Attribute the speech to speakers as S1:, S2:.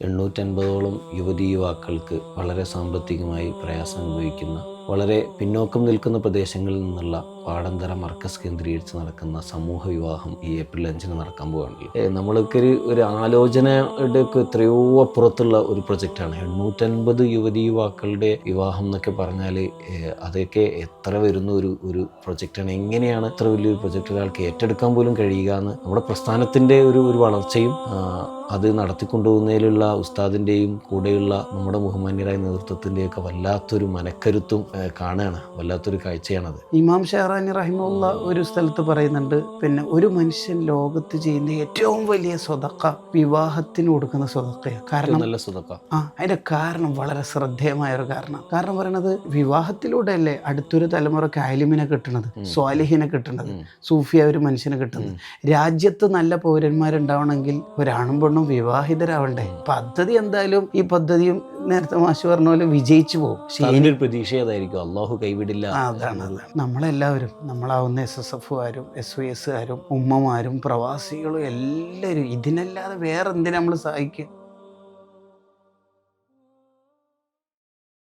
S1: 850ഓളം യുവതീ-യുവാക്കൾക്ക് വളരെ സാമ്പത്തികമായി പ്രയാസം അനുഭവിക്കുന്ന, വളരെ പിന്നോക്കം നിൽക്കുന്ന പ്രദേശങ്ങളിൽ നിന്നുള്ള പാടന്തര മർക്കസ് കേന്ദ്രീകരിച്ച് നടക്കുന്ന സമൂഹ വിവാഹം ഈ ഏപ്രിൽ 5 നടക്കാൻ പോവുകയാണല്ലോ. നമ്മൾക്ക് ഒരു ആലോചനയുടെ ഒക്കെ എത്രയോ അപ്പുറത്തുള്ള ഒരു പ്രൊജക്റ്റാണ് 850 യുവതീ-യുവാക്കളുടെ വിവാഹം എന്നൊക്കെ പറഞ്ഞാൽ അതൊക്കെ എത്ര വരുന്ന ഒരു പ്രൊജക്റ്റാണ്. എങ്ങനെയാണ് ഇത്ര വലിയൊരു പ്രൊജക്റ്റ് ഒരാൾക്ക് ഏറ്റെടുക്കാൻ പോലും കഴിയുക എന്ന് നമ്മുടെ പ്രസ്ഥാനത്തിൻ്റെ ഒരു വളർച്ചയും അത് നടത്തിക്കൊണ്ടുപോകുന്നതിലുള്ള ഉസ്താദിൻ്റെയും കൂടെയുള്ള നമ്മുടെ ബഹുമാന്യരായ നേതൃത്വത്തിൻ്റെയൊക്കെ വല്ലാത്തൊരു മനക്കരുത്തും കാണുകയാണ്. വല്ലാത്തൊരു കാഴ്ചയാണത്.
S2: ഇമാം ഷഹറാനി റഹിമഹുള്ള ഒരു സ്ഥലത്ത് പറയുന്നുണ്ട്, പിന്നെ ഒരു മനുഷ്യൻ ലോകത്ത് ചെയ്യുന്ന ഏറ്റവും വലിയ സ്വതക്ക വിവാഹത്തിന് കൊടുക്കുന്ന സ്വതക്കയാണ്. കാരണം
S1: നല്ല സ്വതക്ക.
S2: അതിന്റെ കാരണം വളരെ ശ്രദ്ധേയമായ ഒരു കാരണം പറയണത്, വിവാഹത്തിലൂടെ അല്ലേ അടുത്തൊരു തലമുറക്ക് ആലിമിനെ കിട്ടുന്നത്, സ്വാലിഹിനെ കിട്ടുന്നത്, സൂഫിയ ഒരു മനുഷ്യനെ കിട്ടുന്നത്. രാജ്യത്ത് നല്ല പൗരന്മാരുണ്ടാവണമെങ്കിൽ ഒരാണും പെണ്ണും വിവാഹിതരാവണ്ടേ. പദ്ധതി എന്തായാലും ഈ പദ്ധതിയും നേരത്തെ മാഷ് പറഞ്ഞ പോലെ വിജയിച്ചു പോകും.
S1: പ്രതീക്ഷ ഏതായിരിക്കും, അള്ളാഹു കൈവിടില്ല.
S2: അതാണ് നമ്മളെല്ലാവരും, നമ്മളാവുന്ന SSF-കാരും SYS-കാരും ഉമ്മമാരും പ്രവാസികളും എല്ലാവരും ഇതിനല്ലാതെ വേറെ എന്തിനാ നമ്മൾ സഹായിക്കുക?